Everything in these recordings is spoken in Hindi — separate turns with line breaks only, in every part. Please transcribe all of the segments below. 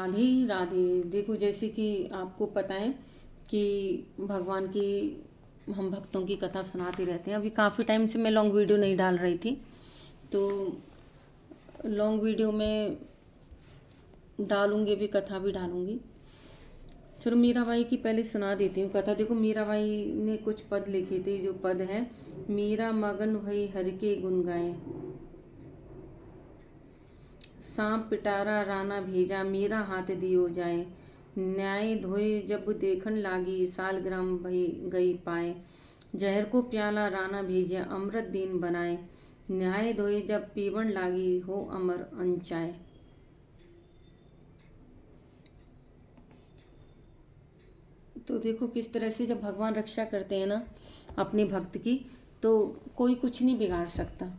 राधे राधे। देखो, जैसे कि आपको पता है कि भगवान की हम भक्तों की कथा सुनाते रहते हैं। अभी काफ़ी टाइम से मैं लॉन्ग वीडियो नहीं डाल रही थी, तो लॉन्ग वीडियो में डालूंगी, भी कथा भी डालूंगी। चलो मीराबाई की पहले सुना देती हूँ कथा। देखो, मीराबाई ने कुछ पद लिखे थे। जो पद हैं, मीरा मगन भई हरि के गुण गाए, सांप पिटारा राना भेजा, मीरा हाथ दियो जाए, न्याय धोए जब देखन लागी, सालग्राम भई गई पाए, जहर को प्याला राना भेजा, अमृत दीन बनाए, न्याय धोए जब पीवन लागी, हो अमर अंचाए। तो देखो किस तरह से जब भगवान रक्षा करते हैं ना अपने भक्त की, तो कोई कुछ नहीं बिगाड़ सकता।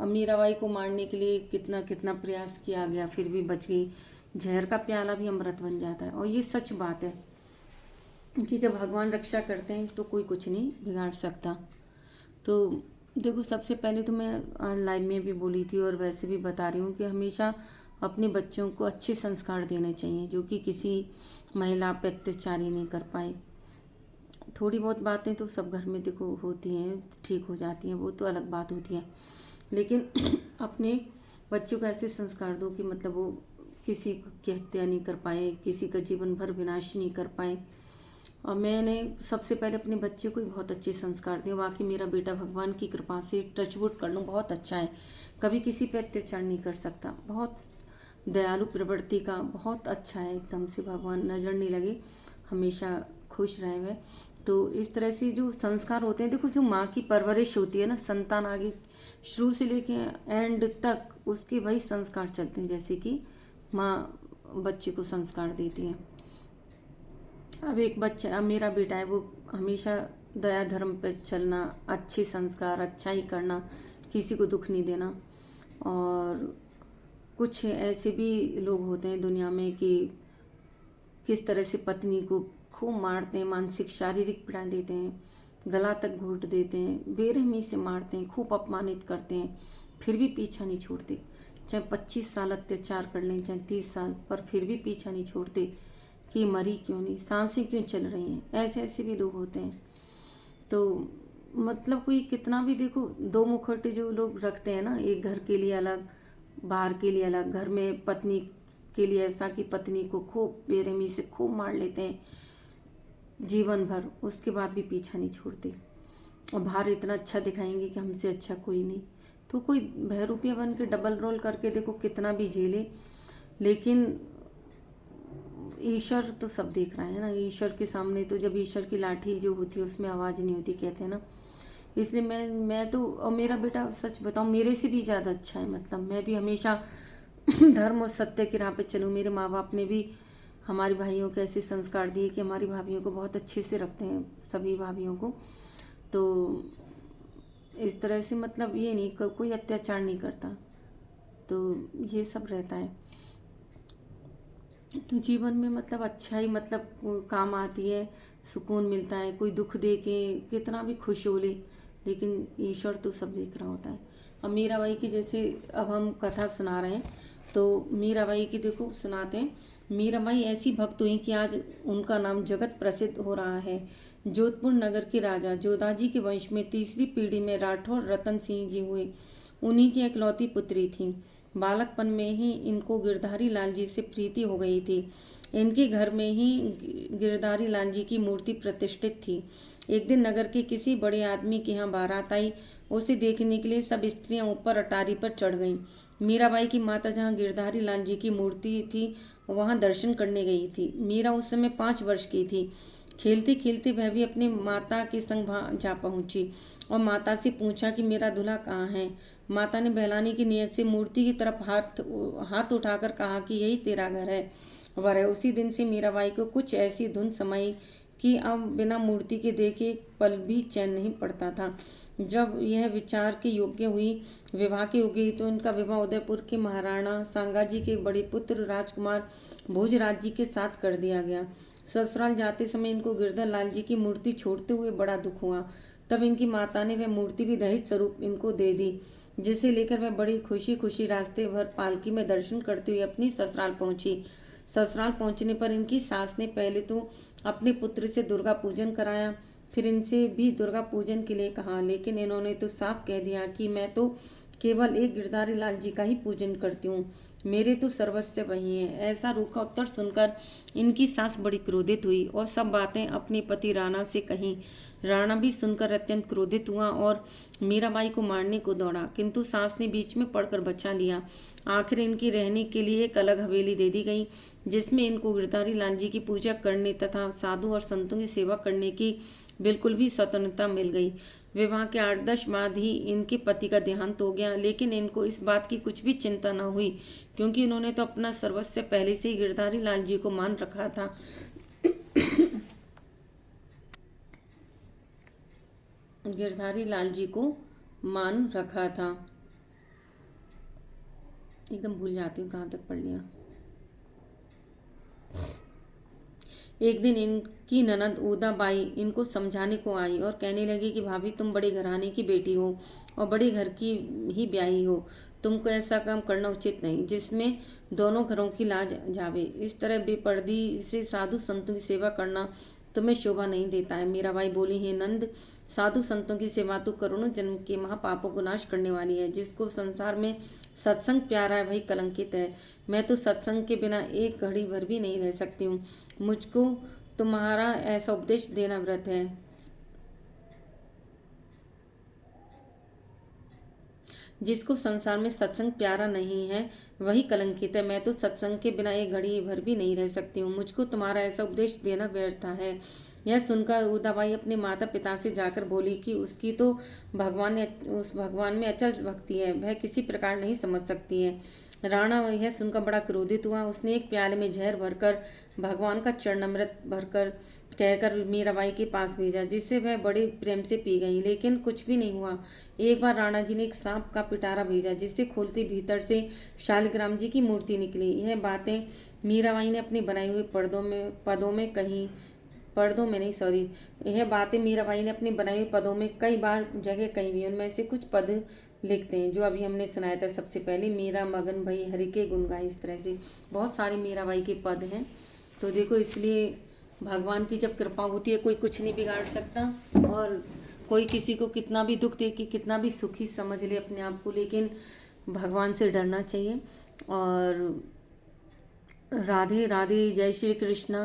अब मीराबाई को मारने के लिए कितना कितना प्रयास किया गया, फिर भी बच गई। जहर का प्याला भी अमृत बन जाता है, और ये सच बात है कि जब भगवान रक्षा करते हैं तो कोई कुछ नहीं बिगाड़ सकता। तो देखो, सबसे पहले तो मैं लाइव में भी बोली थी और वैसे भी बता रही हूँ कि हमेशा अपने बच्चों को अच्छे संस्कार देने चाहिए, जो कि किसी महिला पे अत्याचारी नहीं कर पाए। थोड़ी बहुत बातें तो सब घर में देखो होती हैं, ठीक हो जाती हैं, वो तो अलग बात होती है, लेकिन अपने बच्चों को ऐसे संस्कार दो कि मतलब वो किसी की हत्या नहीं कर पाए, किसी का जीवन भर विनाश नहीं कर पाए। और मैंने सबसे पहले अपने बच्चे को ही बहुत अच्छे संस्कार दिए। बाकी मेरा बेटा भगवान की कृपा से टचवुड कर लूँ बहुत अच्छा है, कभी किसी पे अत्याचार नहीं कर सकता, बहुत दयालु प्रवृत्ति का, बहुत अच्छा है एकदम से, भगवान नज़र नहीं लगे, हमेशा खुश रहे वह। तो इस तरह से जो संस्कार होते हैं, देखो जो माँ की परवरिश होती है ना, संतान आगे शुरू से लेके एंड तक उसके वही संस्कार चलते हैं, जैसे कि माँ बच्चे को संस्कार देती है। अब एक बच्चा, अब मेरा बेटा है, वो हमेशा दया धर्म पे चलना, अच्छे संस्कार, अच्छा ही करना, किसी को दुख नहीं देना। और कुछ ऐसे भी लोग होते हैं दुनिया में कि किस तरह से पत्नी को खूब मारते हैं, मानसिक शारीरिक पीड़ा देते हैं, गला तक घोंट देते हैं, बेरहमी से मारते हैं, खूब अपमानित करते हैं, फिर भी पीछा नहीं छोड़ते। चाहे 25 साल अत्याचार कर लें, चाहे 30 साल, पर फिर भी पीछा नहीं छोड़ते कि मरी क्यों नहीं, सांसें क्यों चल रही हैं। ऐसे ऐसे भी लोग होते हैं। तो मतलब कोई कितना भी देखो, दो मुखौटे जो लोग रखते हैं ना, एक घर के लिए अलग, बाहर के लिए अलग, घर में पत्नी के लिए ऐसा कि पत्नी को खूब बेरहमी से खूब मार लेते हैं जीवन भर, उसके बाद भी पीछा नहीं छोड़ते। और बाहर इतना अच्छा दिखाएंगे कि हमसे अच्छा कोई नहीं। तो कोई बहरूपिया बन के डबल रोल करके देखो कितना भी झेले, लेकिन ईश्वर तो सब देख रहा है ना। ईश्वर के सामने तो, जब ईश्वर की लाठी जो होती है उसमें आवाज़ नहीं होती, कहते हैं ना। इसलिए मैं तो, और मेरा बेटा सच बताऊं मेरे से भी ज़्यादा अच्छा है। मतलब मैं भी हमेशा धर्म और सत्य की राह पे चलूँ। मेरे माँ बाप ने भी हमारे भाइयों को ऐसे संस्कार दिए कि हमारी भाभीियों को बहुत अच्छे से रखते हैं, सभी भाभीियों को। तो इस तरह से मतलब ये नहीं, कोई अत्याचार नहीं करता, तो ये सब रहता है। तो जीवन में मतलब अच्छा ही मतलब काम आती है, सुकून मिलता है। कोई दुख दे के कितना भी खुश हो ले, लेकिन ईश्वर तो सब देख रहा होता है। अब मीराबाई की जैसे अब हम कथा सुना रहे हैं, तो मीराबाई की देखो सुनाते हैं। मीराबाई ऐसी भक्त हुई कि आज उनका नाम जगत प्रसिद्ध हो रहा है। जोधपुर नगर के राजा जोधाजी के वंश में तीसरी पीढ़ी में राठौर रतन सिंह जी हुए। उन्हीं की एकलौती पुत्री थी। बालकपन में ही इनको गिरधारी लाल जी से प्रीति हो गई थी। इनके घर में ही गिरधारी लाल जी की मूर्ति प्रतिष्ठित थी। एक दिन नगर के किसी बड़े आदमी के यहाँ बारात आई। उसे देखने के लिए सब स्त्रियां ऊपर अटारी पर चढ़ गईं। मीराबाई की माता जहाँ गिरधारी लाल जी की मूर्ति थी वहाँ दर्शन करने गई थी। मीरा उस समय 5 वर्ष की थी। खेलते खेलते वह भी अपनी माता के संग वहाँ जा पहुँची और माता से पूछा कि मेरा दूल्हा कहाँ है। माता ने बहलाने की नियत से मूर्ति की तरफ हाथ उठाकर कहा कि यही तेरा घर है। वह उसी दिन से मीराबाई को कुछ ऐसी धुन समाई कि अब बिना मूर्ति के देखे पल भी चैन नहीं पड़ता था। जब यह विचार के योग्य हुई, विवाह के योग्य हुई, तो इनका विवाह उदयपुर के महाराणा सांगाजी के बड़े पुत्र राजकुमार भोजराज जी के साथ कर दिया गया। ससुराल जाते समय इनको गिरधर लाल जी की मूर्ति छोड़ते हुए बड़ा दुख हुआ। तब इनकी माता ने वह मूर्ति भी दहेज स्वरूप इनको दे दी, जिसे लेकर वह बड़ी खुशी खुशी रास्ते भर पालकी में दर्शन करती हुई अपनी ससुराल पहुंची। ससुराल पहुंचने पर इनकी सास ने पहले तो अपने पुत्र से दुर्गा पूजन कराया, फिर इनसे भी दुर्गा पूजन के लिए कहा, लेकिन इन्होंने तो साफ कह दिया कि मैं तो केवल एक गिरधारी लाल जी का ही पूजन करती हूँ, मेरे तो सर्वस्व वही है। ऐसा रूखा उत्तर सुनकर इनकी सास बड़ी क्रोधित हुई और सब बातें अपने पति राणा से कहीं। राणा भी सुनकर अत्यंत क्रोधित हुआ और मीराबाई को मारने को दौड़ा, किंतु सास ने बीच में पड़कर बचा लिया। आखिर इनकी रहने के लिए एक अलग हवेली दे दी गई, जिसमें इनको गिरधारी लाल जी की पूजा करने तथा साधु और संतों की सेवा करने की बिल्कुल भी स्वतंत्रता मिल गई। विवाह के 8-10 बाद ही इनके पति का देहांत हो गया, लेकिन इनको इस बात की कुछ भी चिंता न हुई, क्योंकि इन्होंने तो अपना सर्वस्व पहले से ही गिरधारी लाल जी को मान रखा था। गिरधारी लाल जी को मान रखा था। एकदम भूल जाती हूँ कहाँ तक पढ़ लिया। एक दिन इनकी ननद उदाबाई इनको समझाने को आई और कहने लगी कि भाभी, तुम बड़े घराने की बेटी हो और बड़े घर की ही ब्याही हो, तुमको ऐसा काम करना उचित नहीं जिसमें दोनों घरों की लाज जावे। इस तरह बेपर्दी से साधु संतों की सेवा करना तुम्हें शोभा नहीं देता है। मीराबाई बोली, हे नंद, साधु संतों की सेवा तो करोड़ों जन्म के महापापों को नाश करने वाली है। जिसको संसार में सत्संग प्यारा है वही कलंकित है। मैं तो सत्संग के बिना एक घड़ी भर भी नहीं रह सकती हूँ। मुझको तुम्हारा ऐसा उपदेश देना व्रत है। जिसको संसार में सत्संग प्यारा नहीं है वही कलंकित है। मैं तो सत्संग के बिना एक घड़ी भर भी नहीं रह सकती हूँ। मुझको तुम्हारा ऐसा उपदेश देना व्यर्थ है। यह सुनकर उदाबाई अपने माता पिता से जाकर बोली कि उसकी तो उस भगवान में अचल भक्ति है, वह किसी प्रकार नहीं समझ सकती है। राणा यह सुनकर बड़ा क्रोधित हुआ। उसने एक प्याले में जहर भरकर भगवान का चरणामृत भरकर कहकर मीराबाई के पास भेजा, जिससे वह बड़े प्रेम से पी गई, लेकिन कुछ भी नहीं हुआ। एक बार राणा जी ने एक सांप का पिटारा भेजा, जिससे खोलते भीतर से शालिग्राम जी की मूर्ति निकली। यह बातें मीराबाई ने अपने बनाए हुए यह बातें मीराबाई ने अपने बनाए हुए पदों में कई बार जगह कही भी। उनमें से कुछ पद लिखते हैं जो अभी हमने सुनाया था। सबसे पहले, मीरा मगन भई हरि के गुण गाए। इस तरह से बहुत सारे मीराबाई के पद हैं। तो देखो, इसलिए भगवान की जब कृपा होती है कोई कुछ नहीं बिगाड़ सकता। और कोई किसी को कितना भी दुख दे कि कितना भी सुखी समझ ले अपने आप को, लेकिन भगवान से डरना चाहिए। और राधे राधे, जय श्री कृष्णा।